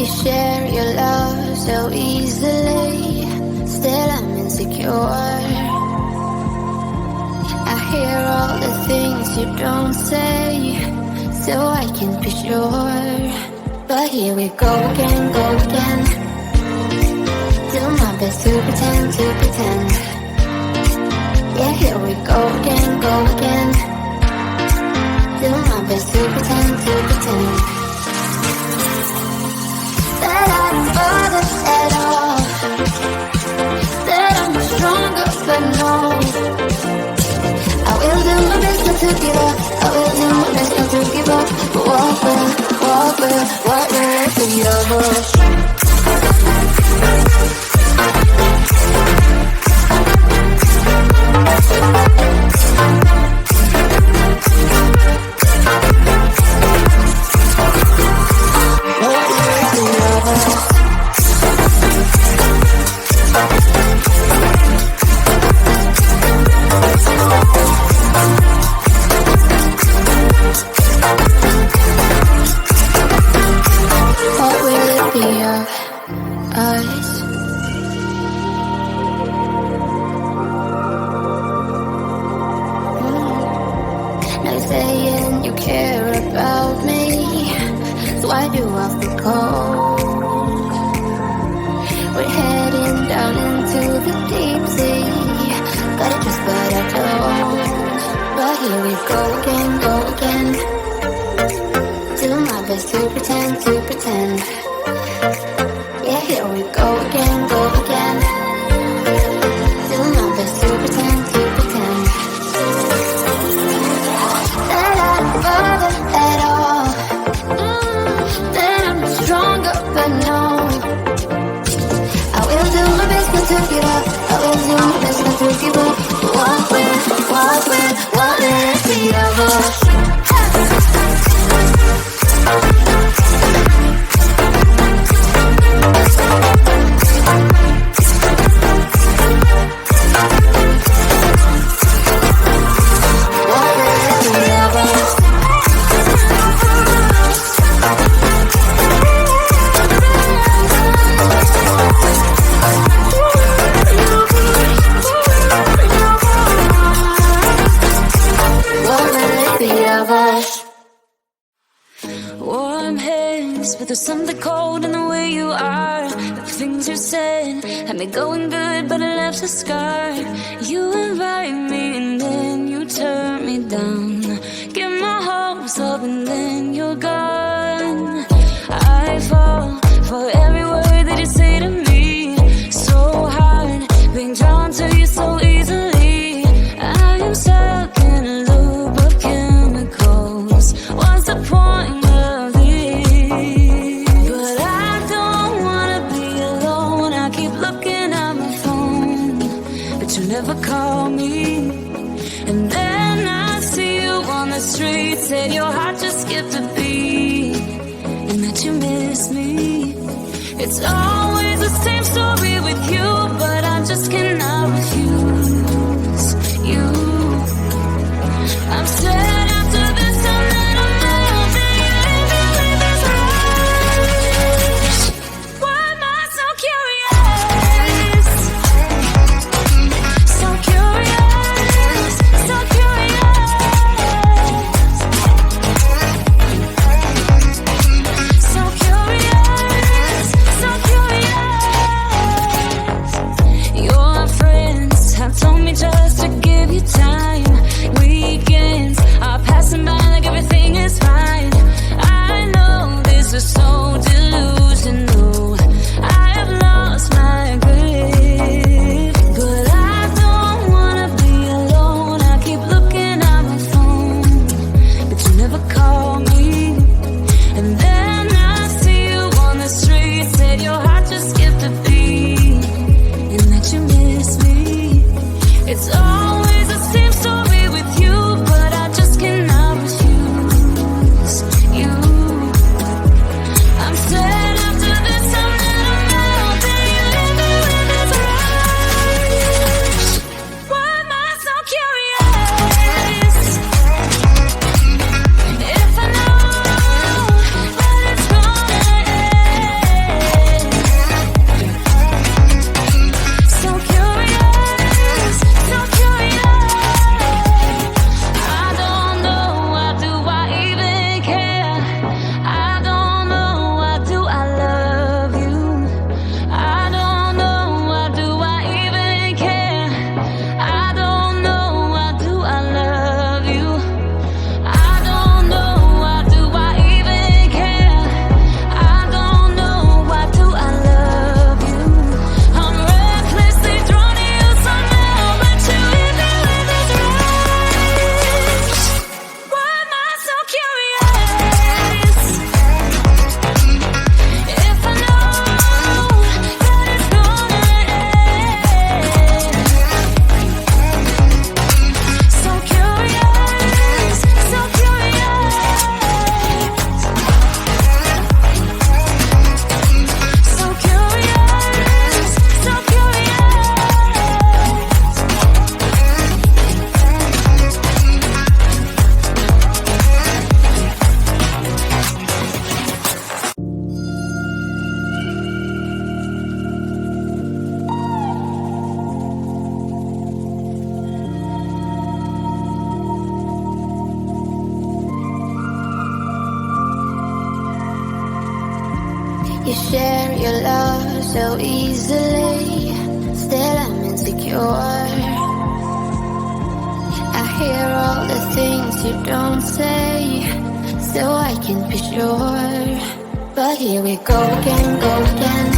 share your love so easily. Still I'm insecure. I hear all the things you don't say, so I can be sure. But here we go again, go again. Do my best to pretend, to pretend. Yeah, here we go again, go again. Do my best to pretend, to pretend. That I don't bother at all. That I'm stronger, but no. I will do my best not to give up. I will do my best not to give up. But what will it be of us? Saying you care about me, so why do I feel cold? We're heading down into the deep sea. Gotta trust but I don't. But here we go again. Do my best to pretend, to pretend. Yeah, here we go again. Do my best to pretend, to pretend. Bother at all. That I'm stronger, but no. I will do my best not to give up. I will do my best not to give up. What will it be of us? Warm hands, but there's something cold in the way you are. The things you said had me going good, but it left a scar. You invite me and then you turn me down. Get my hopes up and then you're gone. I fall for every word that you say to me. So hard, being drawn to you so easily. I am stuck in a loop of chemicals. What's the point of this? But I don't wanna be alone. I keep looking at my phone, but you never call me. And then I see you on the street, said your heart just skipped a beat, and that you miss me. It's always the same story with you, but I just cannot refuse you. I'm sad after this time that I'm melting. You leave me with this rush. Why am I so curious? So curious, so curious. So curious, so curious. You're You share your love so easily, still I'm insecure. I hear all the things you don't say, so I can be sure. But here we go again, go again.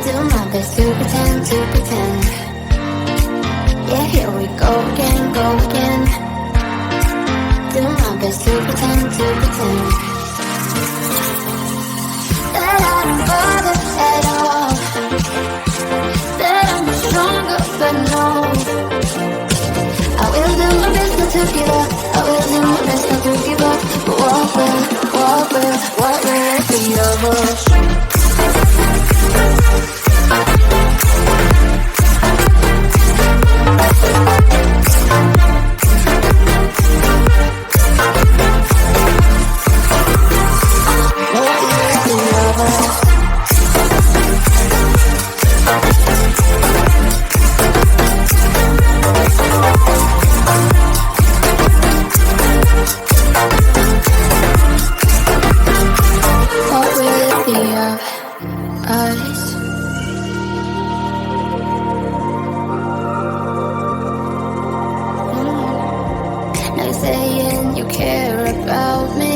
Do my best to pretend, to pretend. Yeah, here we go again, go again. Do my best to pretend, to pretend. That I don't bother at all, that I'm stronger, but no, I will do my best not to give up, I will do my best not to give up. But what will it be of us? Saying you care about me,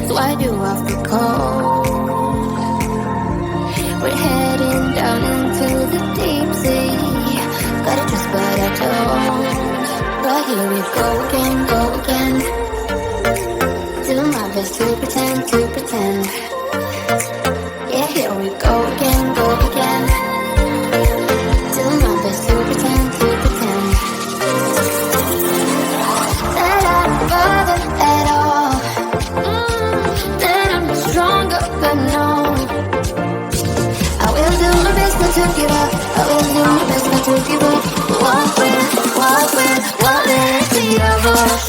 so why do I feel cold? We're heading down into the deep sea. Gotta trust but I don't. But here we go again, go again. Do my best to pretend, to pretend. Yeah, here we go again, go again. Do my best to pretend, to pretend. Bother at all, that I'm stronger, but no, I will do my best not to give up, I will do my best not to give up. What will it be of us?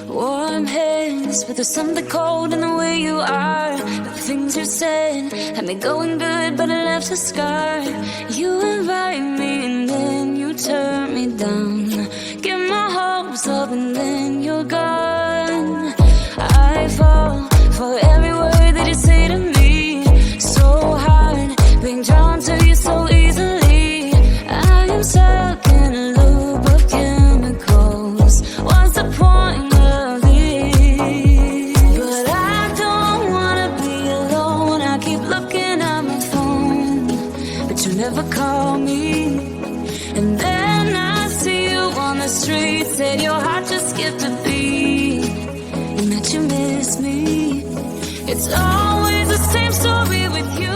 Warm hands, but there's something cold in the way you are. The things you said had me going good, but it left a scar. You invite me and then you turn me down. Get my hopes up and then you're gone. I fall for every word that you say to me. So hard, being drawn to you so easily. I am stuck in a loop of chemicals. What's the point? Never call me, and then I see you on the street. Said your heart just skipped a beat, and that you miss me. It's always the same story with you.